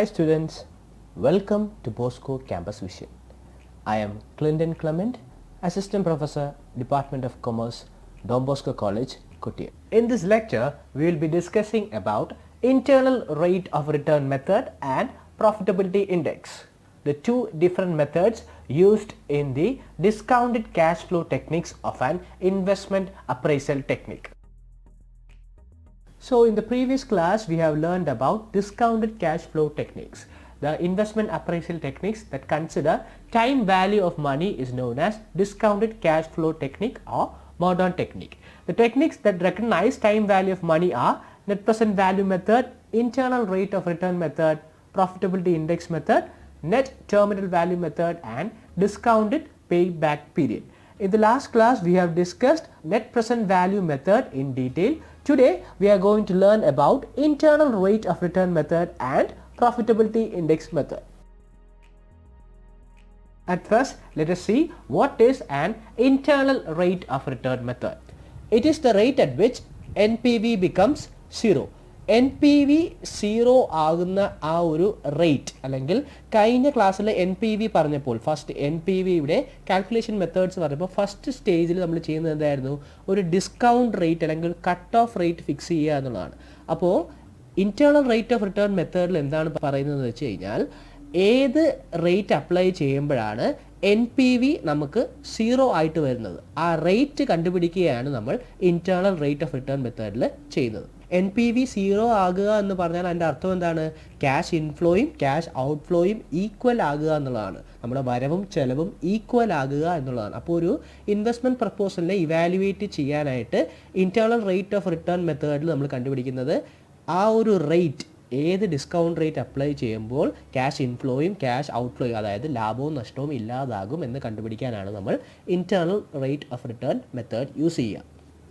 Hi students, welcome to Bosco Campus Vision. I am Clinton Clement, Assistant Professor, Department of Commerce, Don Bosco College, Kottayam. In this lecture, we will be discussing about internal rate of return method and profitability index, the two different methods used in the discounted cash flow techniques of an investment appraisal technique. So in the previous class we have learned about discounted cash flow techniques. The investment appraisal techniques that consider time value of money is known as discounted cash flow technique or modern technique. The techniques that recognize time value of money are net present value method, internal rate of return method, profitability index method, net terminal value method and discounted payback period. In the last class we have discussed net present value method in detail. Today we are going to learn about internal rate of return method and profitability index method. At first, let us see what is an internal rate of return method. It is the rate at which NPV becomes zero. NPV 0 ആകുന്ന ആ ഒരു rate അല്ലെങ്കിൽ കഴിഞ്ഞ ക്ലാസ്സിൽ NPV പറഞ്ഞപ്പോൾ first NPVയുടെ calculation methods പറഞ്ഞപ്പോൾ first സ്റ്റേജിൽ നമ്മൾ ചെയ്യുന്നത് എന്തായിരുന്നു, ഒരു ഡിസ്കൗണ്ട് റേറ്റ് അല്ലെങ്കിൽ കട്ട് ഓഫ് റേറ്റ് ഫിക്സ് ചെയ്യുക എന്നുള്ളതാണ്. അപ്പോൾ ഇൻറ്റേർണൽ റേറ്റ് ഓഫ് റിട്ടേൺ മെത്തേഡിൽ എന്താണ് പറയുന്നത് വെച്ച് കഴിഞ്ഞാൽ ഏത് റേറ്റ് അപ്ലൈ ചെയ്യുമ്പോഴാണ് NPV നമുക്ക് 0 ആയിട്ട് വരുന്നത്, ആ റേറ്റ് കണ്ടുപിടിക്കുകയാണ് നമ്മൾ ഇൻറ്റേർണൽ റേറ്റ് ഓഫ് റിട്ടേൺ മെത്തേഡിൽ ചെയ്യുന്നത്. NPV 0 ആകുക എന്ന് പറഞ്ഞാൽ അതിൻ്റെ അർത്ഥം എന്താണ്, ക്യാഷ് ഇൻഫ്ലോയും ക്യാഷ് ഔട്ട്ഫ്ലോയും ഈക്വൽ ആകുക എന്നുള്ളതാണ്, നമ്മുടെ വരവും ചെലവും ഈക്വൽ ആകുക എന്നുള്ളതാണ്. അപ്പോൾ ഒരു ഇൻവെസ്റ്റ്മെൻറ്റ് പ്രപ്പോസലിനെ ഇവാലുവേറ്റ് ചെയ്യാനായിട്ട് ഇൻറ്റേർണൽ റേറ്റ് ഓഫ് റിട്ടേൺ മെത്തേഡിൽ നമ്മൾ കണ്ടുപിടിക്കുന്നത് ആ ഒരു റേറ്റ് ഏത് ഡിസ്കൗണ്ട് റേറ്റ് അപ്ലൈ ചെയ്യുമ്പോൾ ക്യാഷ് ഇൻഫ്ലോയും ക്യാഷ് ഔട്ട്ഫ്ലോയും അതായത് ലാഭവും നഷ്ടവും ഇല്ലാതാകും എന്ന് കണ്ടുപിടിക്കാനാണ് നമ്മൾ internal rate of return method use ചെയ്യുക.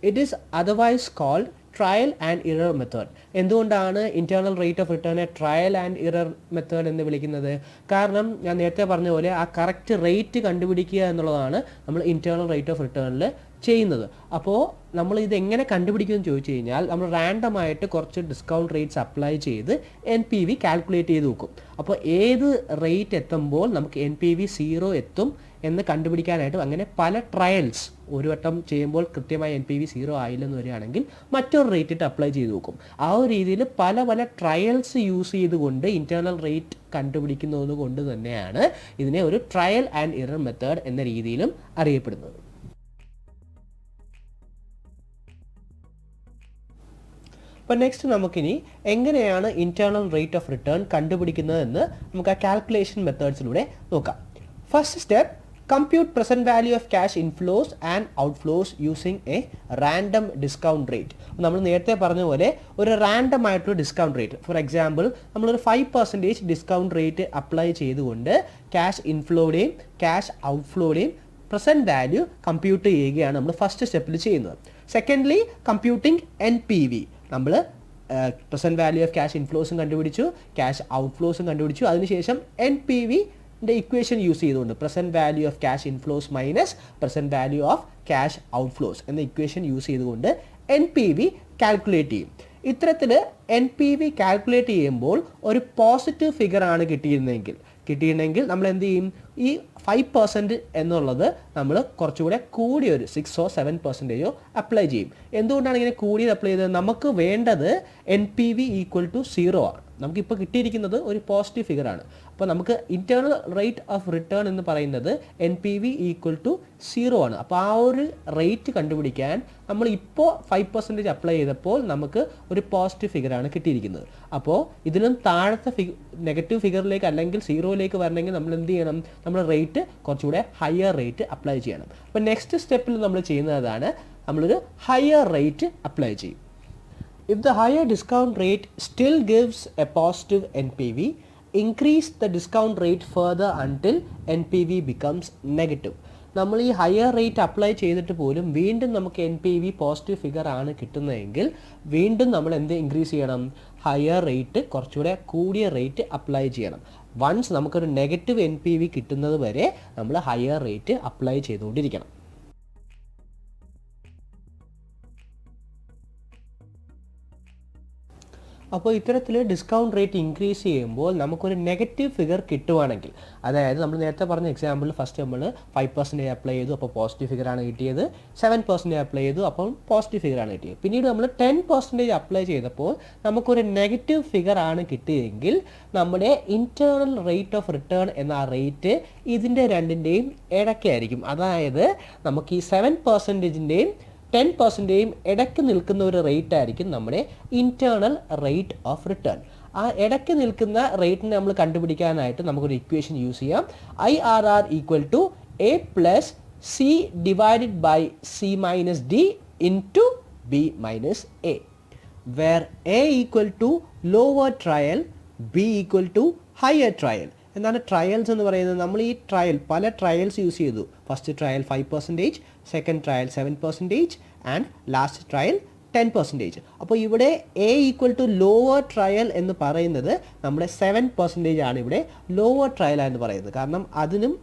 It is otherwise called trial and error method. എന്തുകൊണ്ടാണ് ഇൻറ്റേർണൽ റേറ്റ് ഓഫ് റിട്ടേണിനെ ട്രയൽ ആൻഡ് ഇറർ മെത്തേഡ് എന്ന് വിളിക്കുന്നത്? കാരണം ഞാൻ നേരത്തെ പറഞ്ഞ പോലെ ആ കറക്റ്റ് റേറ്റ് കണ്ടുപിടിക്കുക എന്നുള്ളതാണ് നമ്മൾ ഇൻറ്റേർണൽ റേറ്റ് ഓഫ് റിട്ടേണിൽ ചെയ്യുന്നത്. അപ്പോൾ നമ്മൾ ഇത് എങ്ങനെ കണ്ടുപിടിക്കുമെന്ന് ചോദിച്ചു കഴിഞ്ഞാൽ നമ്മൾ റാൻഡമായിട്ട് കുറച്ച് ഡിസ്കൗണ്ട് റേറ്റ്സ് അപ്ലൈ ചെയ്ത് NPV കാൽക്കുലേറ്റ് ചെയ്ത് നോക്കും. അപ്പോൾ ഏത് റേറ്റ് എത്തുമ്പോൾ നമുക്ക് NPV 0 എത്തും എന്ന് കണ്ടുപിടിക്കാനായിട്ട് അങ്ങനെ പല ട്രയൽസ് ഒരു വട്ടം ചെയ്യുമ്പോൾ കൃത്യമായി NPV 0 ആയില്ലെന്ന് വരികയാണെങ്കിൽ മറ്റൊരു റേറ്റ് ഇട്ട് അപ്ലൈ ചെയ്ത് നോക്കും. ആ ഒരു രീതിയിൽ പല പല ട്രയൽസ് യൂസ് ചെയ്തുകൊണ്ട് ഇൻറ്റേർണൽ റേറ്റ് കണ്ടുപിടിക്കുന്നത് കൊണ്ട് തന്നെയാണ് ഇതിനെ ഒരു ട്രയൽ ആൻഡ് ഇറർ മെത്തേഡ് എന്ന രീതിയിലും അറിയപ്പെടുന്നത്. അപ്പോൾ നെക്സ്റ്റ് നമുക്കിനി എങ്ങനെയാണ് ഇൻറ്റേർണൽ റേറ്റ് ഓഫ് റിട്ടേൺ കണ്ടുപിടിക്കുന്നതെന്ന് നമുക്ക് ആ കാൽക്കുലേഷൻ മെത്തേഡ്സിലൂടെ നോക്കാം. First step, compute present value of cash inflows and outflows using A random discount rate. നമ്മൾ നേരത്തെ പറഞ്ഞ പോലെ ഒരു റാൻഡം ആയിട്ടൊരു ഡിസ്കൗണ്ട് റേറ്റ്, ഫോർ എക്സാമ്പിൾ നമ്മളൊരു 5% ഡിസ്കൗണ്ട് റേറ്റ് അപ്ലൈ ചെയ്തുകൊണ്ട് ക്യാഷ് ഇൻഫ്ലോയുടെയും ക്യാഷ് ഔട്ട്ഫ്ലോയുടെയും പ്രസന്റ് വാല്യൂ കമ്പ്യൂട്ട് ചെയ്യുകയാണ് നമ്മൾ ഫസ്റ്റ് സ്റ്റെപ്പിൽ ചെയ്യുന്നത്. സെക്കൻഡ്ലി കമ്പ്യൂട്ടിംഗ് NPV, നമ്മൾ പ്രസന്റ് വാല്യൂ ഓഫ് ക്യാഷ് ഇൻഫ്ലോസും കണ്ടുപിടിച്ചു ക്യാഷ് ഔട്ട്ഫ്ലോസും കണ്ടുപിടിച്ചു. അതിനുശേഷം NPVൻ്റെ ഇക്വേഷൻ യൂസ് ചെയ്തുകൊണ്ട് present value of cash inflows minus present value of cash outflows എന്ന ഇക്വേഷൻ യൂസ് ചെയ്തുകൊണ്ട് NPV കാൽക്കുലേറ്റ് ചെയ്യും. ഇത്തരത്തിൽ NPV കാൽക്കുലേറ്റ് ചെയ്യുമ്പോൾ ഒരു പോസിറ്റീവ് ഫിഗർ ആണ് കിട്ടിയിരുന്നെങ്കിൽ നമ്മൾ എന്ത് ചെയ്യും, ഈ 5% എന്നുള്ളത് നമ്മൾ കുറച്ചുകൂടെ കൂടിയൊരു 6 or 7% അപ്ലൈ ചെയ്യും. എന്തുകൊണ്ടാണ് ഇങ്ങനെ കൂടിയത് അപ്ലൈ ചെയ്തത്? നമുക്ക് വേണ്ടത് NPV = 0 ആണ്. നമുക്കിപ്പോൾ കിട്ടിയിരിക്കുന്നത് ഒരു പോസിറ്റീവ് ഫിഗറാണ്. അപ്പോൾ നമുക്ക് ഇൻറ്റേർണൽ റേറ്റ് ഓഫ് റിട്ടേൺ എന്ന് പറയുന്നത് NPV = 0 ആണ്. അപ്പോൾ ആ ഒരു റേറ്റ് കണ്ടുപിടിക്കാൻ നമ്മൾ ഇപ്പോൾ 5% അപ്ലൈ ചെയ്തപ്പോൾ നമുക്ക് ഒരു പോസിറ്റീവ് ഫിഗറാണ് കിട്ടിയിരിക്കുന്നത്. അപ്പോൾ ഇതിലും താഴത്തെ നെഗറ്റീവ് ഫിഗറിലേക്ക് അല്ലെങ്കിൽ 0ലേക്ക് വരണമെങ്കിൽ നമ്മൾ എന്ത് ചെയ്യണം, നമ്മൾ റേറ്റ് കുറച്ചുകൂടെ ഹയർ റേറ്റ് അപ്ലൈ ചെയ്യണം. അപ്പോൾ നെക്സ്റ്റ് സ്റ്റെപ്പിൽ നമ്മൾ ചെയ്യുന്നതാണ് നമ്മളൊരു ഹയർ റേറ്റ് അപ്ലൈ ചെയ്യും. If the higher discount rate still gives a positive NPV, increase the discount rate further until NPV becomes negative. നമ്മൾ ഈ ഹയർ റേറ്റ് അപ്ലൈ ചെയ്തിട്ട് പോലും വീണ്ടും നമുക്ക് NPV പോസിറ്റീവ് ഫിഗർ ആണ് കിട്ടുന്നതെങ്കിൽ വീണ്ടും നമ്മൾ എന്ത് ഇൻക്രീസ് ചെയ്യണം, ഹയർ റേറ്റ് കുറച്ചുകൂടെ കൂടിയ റേറ്റ് അപ്ലൈ ചെയ്യണം. വൺസ് നമുക്കൊരു നെഗറ്റീവ് NPV കിട്ടുന്നത് വരെ നമ്മൾ ഹയർ റേറ്റ് അപ്ലൈ ചെയ്തുകൊണ്ടിരിക്കണം. അപ്പോൾ ഇത്തരത്തിൽ ഡിസ്കൗണ്ട് റേറ്റ് ഇൻക്രീസ് ചെയ്യുമ്പോൾ നമുക്കൊരു നെഗറ്റീവ് ഫിഗർ കിട്ടുവാണെങ്കിൽ, അതായത് നമ്മൾ നേരത്തെ പറഞ്ഞ എക്സാമ്പിൾ ഫസ്റ്റ് നമ്മൾ 5% അപ്ലൈ ചെയ്തു, അപ്പോൾ പോസിറ്റീവ് ഫിഗറാണ് കിട്ടിയത്. 7% അപ്ലൈ ചെയ്തു, അപ്പോൾ പോസിറ്റീവ് ഫിഗറാണ് കിട്ടിയത്. പിന്നീട് നമ്മൾ 10% അപ്ലൈ ചെയ്തപ്പോൾ നമുക്കൊരു നെഗറ്റീവ് ഫിഗർ ആണ് കിട്ടിയെങ്കിൽ നമ്മുടെ ഇൻറ്റേർണൽ റേറ്റ് ഓഫ് റിട്ടേൺ എന്ന ആ റേറ്റ് ഇതിൻ്റെ രണ്ടിൻ്റെയും ഇടയ്ക്കായിരിക്കും. അതായത് നമുക്ക് ഈ 7%ൻ്റെയും 10%ൻ്റെയും ഇടയ്ക്ക് നിൽക്കുന്ന ഒരു റേറ്റ് ആയിരിക്കും നമ്മുടെ ഇൻറ്റേർണൽ റേറ്റ് ഓഫ് റിട്ടേൺ. ആ ഇടയ്ക്ക് നിൽക്കുന്ന റേറ്റിനെ നമ്മൾ കണ്ടുപിടിക്കാനായിട്ട് നമുക്കൊരു ഇക്വേഷൻ യൂസ് ചെയ്യാം. IRR equal to A plus C divided by C minus D into B minus A, where A equal to lower trial, B equal to higher trial. എന്താണ് trials എന്ന് പറയുന്നത്? നമ്മൾ ഈ പല ട്രയൽസ് യൂസ് ചെയ്തു. First trial 5%, second trial 7% and last trial 10%. അപ്പോൾ ഇവിടെ A equal to lower trial എന്ന് പറയുന്നത് നമ്മുടെ 7% ആണ് ഇവിടെ ലോവർ ട്രയൽ എന്ന് പറയുന്നത്. കാരണം അതിനും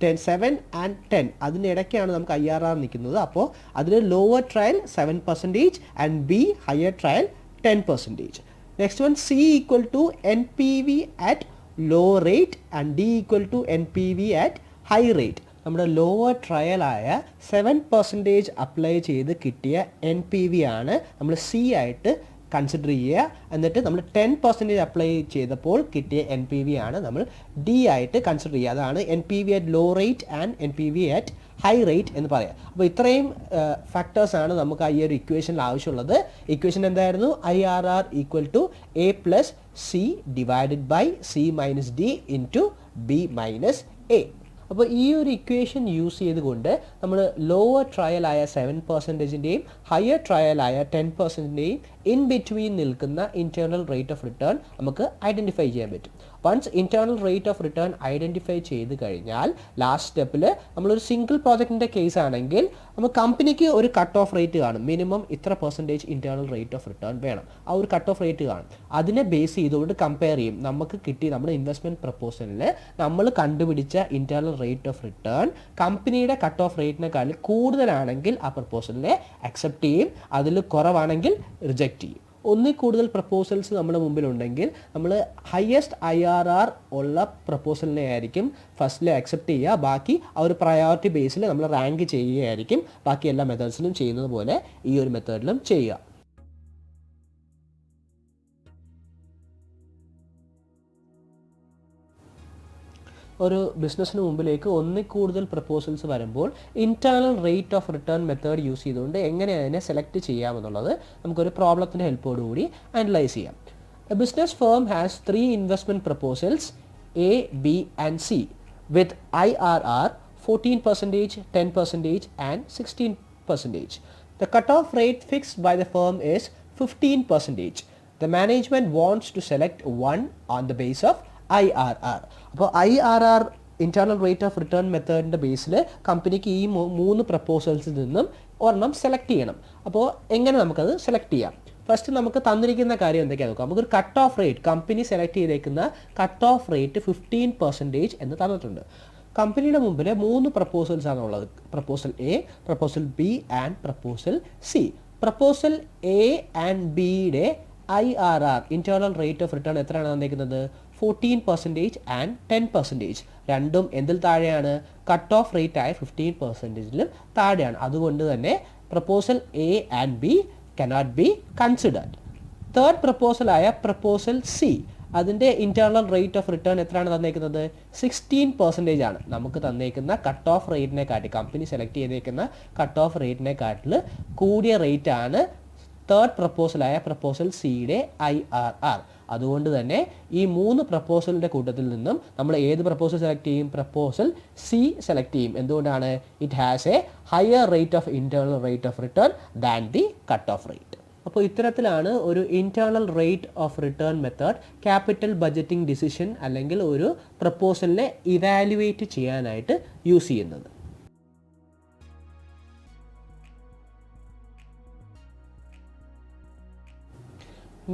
7 ആൻഡ് 10 അതിൻ്റെ ഇടയ്ക്കാണ് നമുക്ക് IRR നിൽക്കുന്നത്. അപ്പോൾ അതിൽ lower trial 7% and B higher trial 10%. Next one C equal to NPV at low rate and D equal to NPV at high rate. നമ്മുടെ ലോവർ ട്രയലായ 7% അപ്ലൈ ചെയ്ത് കിട്ടിയ NPV ആണ് നമ്മൾ C ആയിട്ട് കൺസിഡർ ചെയ്യുക. എന്നിട്ട് നമ്മൾ 10% അപ്ലൈ ചെയ്തപ്പോൾ കിട്ടിയ NPV ആണ് നമ്മൾ D ആയിട്ട് കൺസിഡർ ചെയ്യുക. അതാണ് NPV at low rate and NPV at high rate എന്ന് പറയാം. അപ്പോൾ ഇത്രയും ഫാക്ടേഴ്സാണ് നമുക്ക് ഈ ഒരു ഇക്വേഷനിൽ ആവശ്യമുള്ളത്. ഇക്വേഷൻ എന്തായിരുന്നു? IRR equal to A plus C divided by C minus D into B minus A. അപ്പോൾ ഈ ഒരു ഇക്വേഷൻ യൂസ് ചെയ്തുകൊണ്ട് നമ്മൾ ലോവർ ട്രയലായ 7%ൻ്റെയും ഹയർ ട്രയലായ 10%ൻ്റെയും ഇൻ ബിറ്റ്വീൻ നിൽക്കുന്ന ഇൻറ്റേർണൽ റേറ്റ് ഓഫ് റിട്ടേൺ നമുക്ക് ഐഡൻറ്റിഫൈ ചെയ്യാൻ പറ്റും. Once internal rate of return identify ചെയ്ത് കഴിഞ്ഞാൽ ലാസ്റ്റ് സ്റ്റെപ്പിൽ നമ്മളൊരു സിംഗിൾ പ്രോജക്റ്റിൻ്റെ കേസ് ആണെങ്കിൽ നമ്മൾ കമ്പനിക്ക് ഒരു കട്ട് ഓഫ് റേറ്റ് കാണും. മിനിമം ഇത്ര % ഇൻറ്റേർണൽ റേറ്റ് ഓഫ് റിട്ടേൺ വേണം. ആ ഒരു കട്ട് ഓഫ് റേറ്റ് കാണും. അതിനെ ബേസ് ചെയ്തുകൊണ്ട് കമ്പയർ ചെയ്യും. നമുക്ക് കിട്ടി നമ്മുടെ ഇൻവെസ്റ്റ്മെൻറ്റ് പ്രപ്പോസലിൽ നമ്മൾ കണ്ടുപിടിച്ച ഇൻറ്റേർണൽ റേറ്റ് ഓഫ് റിട്ടേൺ കമ്പനിയുടെ കട്ട് ഓഫ് റേറ്റിനേക്കാൾ കൂടുതലാണെങ്കിൽ ആ പ്രപ്പോസലിനെ അക്സെപ്റ്റ് ചെയ്യും. അതിൽ കുറവാണെങ്കിൽ റിജക്റ്റ് ചെയ്യും. ഒന്നിൽ കൂടുതൽ പ്രപ്പോസൽസ് നമ്മുടെ മുമ്പിലുണ്ടെങ്കിൽ നമ്മൾ ഹയസ്റ്റ് IRR ഉള്ള പ്രപ്പോസലിനെ ആയിരിക്കും ഫസ്റ്റിൽ അക്സെപ്റ്റ് ചെയ്യുക. ബാക്കി ആ ഒരു പ്രയോറിറ്റി ബേസിൽ നമ്മൾ റാങ്ക് ചെയ്യുകയായിരിക്കും. ബാക്കി എല്ലാ മെത്തേഡ്സിലും ചെയ്യുന്നത് പോലെ ഈ ഒരു മെത്തേഡിലും ചെയ്യുക. ഒരു ബിസിനസ്സിന് മുമ്പിലേക്ക് ഒന്നിൽ കൂടുതൽ പ്രപ്പോസൽസ് വരുമ്പോൾ internal rate of return method use ചെയ്തുകൊണ്ട് എങ്ങനെ അതിനെ സെലക്ട് ചെയ്യാമെന്നുള്ളത് നമുക്കൊരു പ്രോബ്ലത്തിൻ്റെ ഹെൽപ്പോടുകൂടി അനലൈസ് ചെയ്യാം. A business firm has 3 investment proposals A, B and C with IRR 14%, 10% and 16%. The cutoff rate fixed by the firm is 15%. The management wants to select one on the base of IRR. അപ്പോൾ IRR internal rate of return മെത്തേഡിൻ്റെ ബേസിൽ കമ്പനിക്ക് ഈ 3 പ്രപ്പോസൽസിൽ നിന്നും ഒരെണ്ണം select ചെയ്യണം. അപ്പോൾ എങ്ങനെ നമുക്കത് സെലക്ട് ചെയ്യാം? ഫസ്റ്റ് നമുക്ക് തന്നിരിക്കുന്ന കാര്യം എന്തൊക്കെയാണ് നോക്കാം. നമുക്കൊരു cut off rate, company select ചെയ്തേക്കുന്ന കട്ട് ഓഫ് റേറ്റ് 15% എന്ന് തന്നിട്ടുണ്ട്. കമ്പനിയുടെ മുമ്പിൽ 3 പ്രപ്പോസൽസ് ആണുള്ളത്. Proposal A, proposal B and proposal C. Proposal A and Bയുടെ IRR internal rate of return എത്രയാണ് തന്നിരിക്കുന്നത്? 14% ആൻഡ് 10%. രണ്ടും എന്തിൽ താഴെയാണ്? കട്ട് ഓഫ് റേറ്റ് ആയ 15%ലും താഴെയാണ്. അതുകൊണ്ട് തന്നെ proposal A and B cannot be considered. Third proposal ആയ പ്രപ്പോസൽ C, അതിൻ്റെ ഇൻറ്റേർണൽ റേറ്റ് ഓഫ് റിട്ടേൺ എത്രയാണ് തന്നേക്കുന്നത്? 16% ആണ്. നമുക്ക് തന്നേക്കുന്ന കട്ട് ഓഫ് റേറ്റിനെ കാട്ടി, കമ്പനി സെലക്ട് ചെയ്തേക്കുന്ന കട്ട് ഓഫ് റേറ്റിനെ കാട്ടിൽ കൂടിയ റേറ്റ് ആണ് തേർഡ് പ്രപ്പോസലായ പ്രപ്പോസൽ സിയുടെ IRR. അതുകൊണ്ട് തന്നെ ഈ 3 പ്രപ്പോസലിൻ്റെ കൂട്ടത്തിൽ നിന്നും നമ്മൾ ഏത് പ്രപ്പോസൽ സെലക്ട് ചെയ്യും? പ്രപ്പോസൽ C സെലക്ട് ചെയ്യും. എന്തുകൊണ്ടാണ്? It has a higher rate of internal rate of return than the cut off rate. അപ്പോൾ ഇത്തരത്തിലാണ് ഒരു internal rate of return method capital budgeting decision അല്ലെങ്കിൽ ഒരു പ്രപ്പോസലിനെ ഇവാലുവേറ്റ് ചെയ്യാനായിട്ട് യൂസ് ചെയ്യുന്നത്.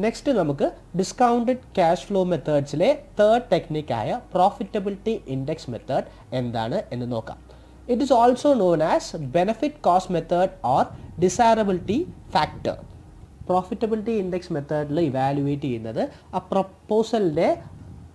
നെക്സ്റ്റ് നമുക്ക് ഡിസ്കൗണ്ടഡ് ക്യാഷ് ഫ്ലോ മെത്തേഡ്സിലെ തേർഡ് ടെക്നിക്കായ പ്രോഫിറ്റബിലിറ്റി ഇൻഡെക്സ് മെത്തേഡ് എന്താണ് എന്ന് നോക്കാം. It is also known as benefit cost method or desirability factor. Profitability index മെത്തേഡിൽ ഇവാലുവേറ്റ് ചെയ്യുന്നത് ആ പ്രപ്പോസലിൻ്റെ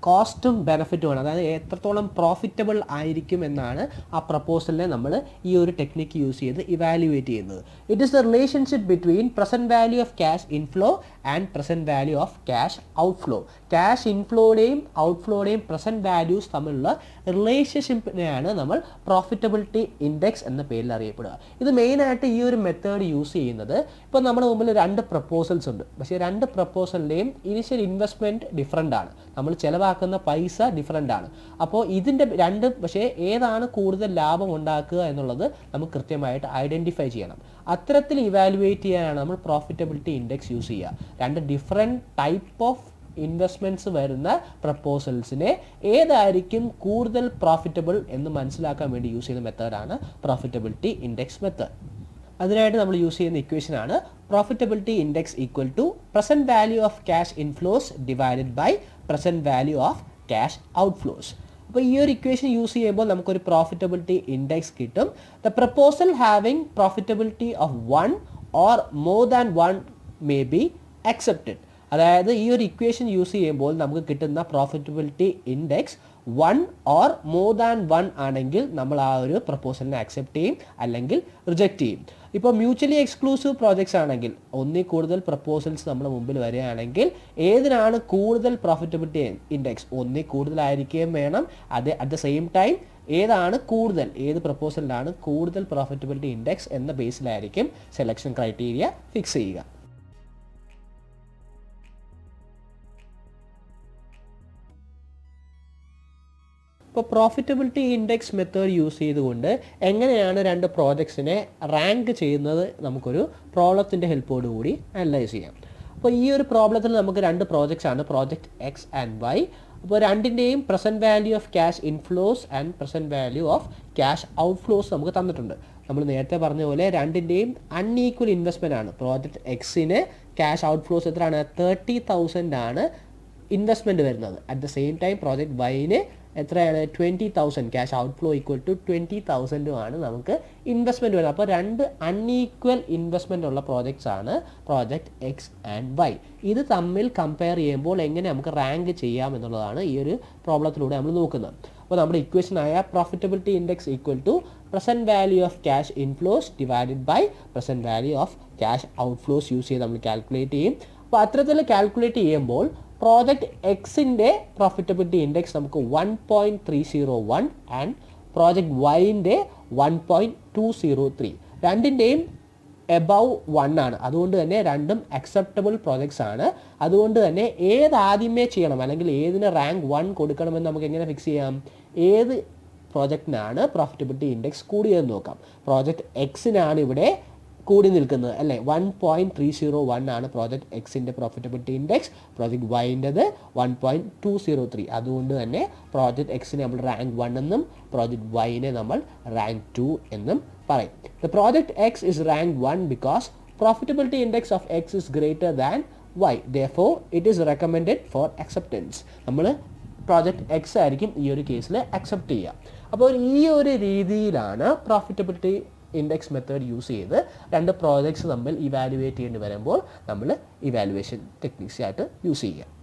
കോസ്റ്റും ബെനഫിറ്റുമാണ്. അതായത് എത്രത്തോളം പ്രോഫിറ്റബിൾ ആയിരിക്കും എന്നാണ് ആ പ്രപ്പോസലിനെ നമ്മൾ ഈ ഒരു ടെക്നിക്ക് യൂസ് ചെയ്ത് ഇവാലുവേറ്റ് ചെയ്യുന്നത്. It is the relationship between present value of cash inflow and present value of cash outflow. Cash ഇൻഫ്ലോയുടെയും ഔട്ട്ഫ്ലോയുടെയും പ്രസൻറ്റ് വാല്യൂസ് തമ്മിലുള്ള റിലേഷൻഷിപ്പിനെയാണ് നമ്മൾ പ്രോഫിറ്റബിലിറ്റി ഇൻഡെക്സ് എന്ന പേരിൽ അറിയപ്പെടുക. ഇത് മെയിനായിട്ട് ഈ ഒരു മെത്തേഡ് യൂസ് ചെയ്യുന്നത്, ഇപ്പോൾ നമ്മുടെ മുമ്പിൽ 2 പ്രപ്പോസൽസ് ഉണ്ട്. പക്ഷേ 2 പ്രപ്പോസലിൻ്റെയും ഇനിഷ്യൽ ഇൻവെസ്റ്റ്മെൻറ്റ് ഡിഫറൻ്റ് ആണ്. നമ്മൾ ചിലവാക്കുന്ന പൈസ ഡിഫറൻ്റ് ആണ്. അപ്പോൾ ഇതിൻ്റെ 2 പക്ഷേ ഏതാണ് കൂടുതൽ ലാഭം ഉണ്ടാക്കുക എന്നുള്ളത് നമുക്ക് കൃത്യമായിട്ട് ഐഡൻറ്റിഫൈ ചെയ്യണം. അത്തരത്തിൽ ഇവാലുവേറ്റ് ചെയ്യാനാണ് നമ്മൾ പ്രോഫിറ്റബിലിറ്റി ഇൻഡെക്സ് യൂസ് ചെയ്യുക. 2 ഡിഫറെൻറ്റ് ടൈപ്പ് ഓഫ് ഇൻവെസ്റ്റ്മെൻറ്റ്സ് വരുന്ന പ്രപ്പോസൽസിനെ ഏതായിരിക്കും കൂടുതൽ പ്രോഫിറ്റബിൾ എന്ന് മനസ്സിലാക്കാൻ വേണ്ടി യൂസ് ചെയ്യുന്ന മെത്തേഡാണ് പ്രോഫിറ്റബിലിറ്റി ഇൻഡെക്സ് മെത്തേഡ്. അതിനായിട്ട് നമ്മൾ യൂസ് ചെയ്യുന്ന ഇക്വേഷനാണ് profitability index equal to present value of cash inflows divided by present value of cash outflows. അപ്പോൾ ഈ ഒരു ഇക്വേഷൻ യൂസ് ചെയ്യുമ്പോൾ നമുക്കൊരു പ്രോഫിറ്റബിലിറ്റി ഇൻഡെക്സ് കിട്ടും. The proposal having profitability of 1 or more than 1 may be accepted. അതായത് ഈ ഒരു equation use ചെയ്യുമ്പോൾ നമുക്ക് കിട്ടുന്ന profitability index 1 or more than 1 ആണെങ്കിൽ നമ്മൾ ആ ഒരു പ്രപ്പോസലിനെ അക്സെപ്റ്റ് ചെയ്യും, അല്ലെങ്കിൽ റിജക്റ്റ് ചെയ്യും. ഇപ്പോൾ മ്യൂച്വലി എക്സ്ക്ലൂസീവ് പ്രോജക്ട്സ് ആണെങ്കിൽ, ഒന്നിൽ കൂടുതൽ പ്രപ്പോസൽസ് നമ്മുടെ മുമ്പിൽ വരികയാണെങ്കിൽ ഏതിനാണ് കൂടുതൽ പ്രോഫിറ്റബിലിറ്റി ഇൻഡെക്സ്? ഒന്നിൽ കൂടുതലായിരിക്കുകയും വേണം. അറ്റ് ദ സെയിം ടൈം ഏതാണ് കൂടുതൽ, ഏത് പ്രപ്പോസലിലാണ് കൂടുതൽ പ്രോഫിറ്റബിലിറ്റി ഇൻഡെക്സ് എന്ന ബേസിലായിരിക്കും സെലക്ഷൻ ക്രൈറ്റീരിയ ഫിക്സ് ചെയ്യുക. ഇപ്പോൾ പ്രോഫിറ്റബിലിറ്റി ഇൻഡെക്സ് മെത്തേഡ് യൂസ് ചെയ്തുകൊണ്ട് എങ്ങനെയാണ് 2 പ്രോജക്ട്സിനെ റാങ്ക് ചെയ്യുന്നത് നമുക്കൊരു പ്രോബ്ലത്തിൻ്റെ ഹെൽപ്പോടുകൂടി അനലൈസ് ചെയ്യാം. അപ്പോൾ ഈ ഒരു പ്രോബ്ലത്തിൽ നമുക്ക് 2 പ്രോജക്ട്സ് ആണ്, പ്രോജക്റ്റ് എക്സ് ആൻഡ് വൈ. അപ്പോൾ 2ൻ്റെയും present value of cash inflows and present value of cash outflows നമുക്ക് തന്നിട്ടുണ്ട്. നമ്മൾ നേരത്തെ പറഞ്ഞ പോലെ 2ൻ്റെയും അൺഈക്വൽ ഇൻവെസ്റ്റ്മെൻ്റ് ആണ്. പ്രോജക്റ്റ് എക്സിന് ക്യാഷ് ഔട്ട്ഫ്ലോസ് എത്രയാണ്? 30,000 ആണ് ഇൻവെസ്റ്റ്മെൻറ്റ് വരുന്നത്. At the same time project വൈന് എത്രയാണ്? 20,000. ക്യാഷ് ഔട്ട്ഫ്ലോ ഈക്വൽ ടു 20,000 ആണ് നമുക്ക് ഇൻവെസ്റ്റ്മെൻറ്റ് വരുന്നത്. അപ്പോൾ 2 അൺഈക്വൽ ഇൻവെസ്റ്റ്മെൻ്റ് ഉള്ള പ്രോജക്ട്സ് ആണ് പ്രോജക്റ്റ് എക്സ് ആൻഡ് വൈ. ഇത് തമ്മിൽ കമ്പയർ ചെയ്യുമ്പോൾ എങ്ങനെ നമുക്ക് റാങ്ക് ചെയ്യാം എന്നുള്ളതാണ് ഈ ഒരു പ്രോബ്ലത്തിലൂടെ നമ്മൾ നോക്കുന്നത്. അപ്പോൾ നമ്മുടെ ഇക്വേഷനായ profitability index equal to present value of cash inflows divided by present value of cash outflows use ചെയ്ത് നമ്മൾ കാൽക്കുലേറ്റ് ചെയ്യും. അപ്പോൾ അത്തരത്തിൽ കാൽക്കുലേറ്റ് ചെയ്യുമ്പോൾ പ്രോജക്റ്റ് എക്സിൻ്റെ പ്രോഫിറ്റബിലിറ്റി ഇൻഡെക്സ് നമുക്ക് 1.301 ആൻഡ് പ്രോജക്റ്റ് വൈൻ്റെ 1.203. 2ൻ്റെയും എബവ് 1 ആണ്. അതുകൊണ്ട് തന്നെ 2ഉം അക്സെപ്റ്റബിൾ പ്രോജക്ട്സ് ആണ്. അതുകൊണ്ട് തന്നെ ഏതാദ്യമേ ചെയ്യണം, അല്ലെങ്കിൽ ഏതിന് റാങ്ക് 1 കൊടുക്കണമെന്ന് നമുക്ക് എങ്ങനെ ഫിക്സ് ചെയ്യാം? ഏത് പ്രോജക്റ്റിനാണ് പ്രോഫിറ്റബിലിറ്റി ഇൻഡെക്സ് കൂടിയതെന്ന് നോക്കാം. പ്രോജക്റ്റ് എക്സിനാണ് ഇവിടെ കൂടി നിൽക്കുന്നത് അല്ലേ? 1.301 ആണ് പ്രോജക്റ്റ് എക്സിൻ്റെ പ്രോഫിറ്റബിലിറ്റി ഇൻഡെക്സ്. പ്രോജക്റ്റ് വൈൻ്റെത് 1.203. അതുകൊണ്ട് തന്നെ പ്രോജക്റ്റ് എക്സിനെ നമ്മൾ റാങ്ക് 1 എന്നും പ്രോജക്റ്റ് വൈനെ നമ്മൾ റാങ്ക് 2 എന്നും പറയും. The project X is ranked 1 because profitability index of X is greater than Y. Therefore, it is recommended for acceptance. നമ്മൾ പ്രോജക്റ്റ് എക്സ് ആയിരിക്കും ഈ ഒരു കേസിൽ അക്സെപ്റ്റ് ചെയ്യുക. അപ്പോൾ ഈ ഒരു രീതിയിലാണ് പ്രോഫിറ്റബിലിറ്റി ഇൻഡെക്സ് മെത്തേഡ് യൂസ് ചെയ്ത് 2 പ്രോജക്ട്സ് തമ്മിൽ ഇവാലുവേറ്റ് ചെയ്യേണ്ടി വരുമ്പോൾ നമ്മൾ ഇവാലുവേഷൻ ടെക്നിക്സ് ആയിട്ട് യൂസ് ചെയ്യുക.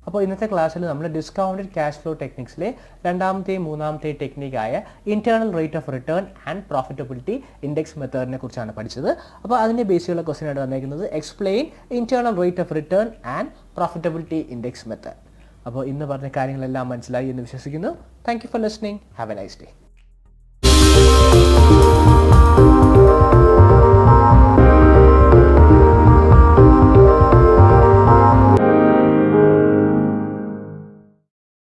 അപ്പോൾ ഇന്നത്തെ ക്ലാസ്സിൽ നമ്മൾ ഡിസ്കൗണ്ടഡ് ക്യാഷ് ഫ്ലോ ടെക്നിക്സിലെ 2ാമത്തെയും 3ാമത്തെയും ടെക്നിക്കായ internal rate of return and profitability index മെത്തേഡിനെ കുറിച്ചാണ് പഠിച്ചത്. അപ്പോൾ അതിൻ്റെ ബേസിലുള്ള ക്വസ്റ്റ്യൻ ആയിട്ട് വന്നിരിക്കുന്നത് explain internal rate of return and profitability index method. അപ്പോൾ ഇന്ന് പറഞ്ഞ കാര്യങ്ങളെല്ലാം മനസ്സിലായി എന്ന് വിശ്വസിക്കുന്നു. Thank you for listening. Have a nice day.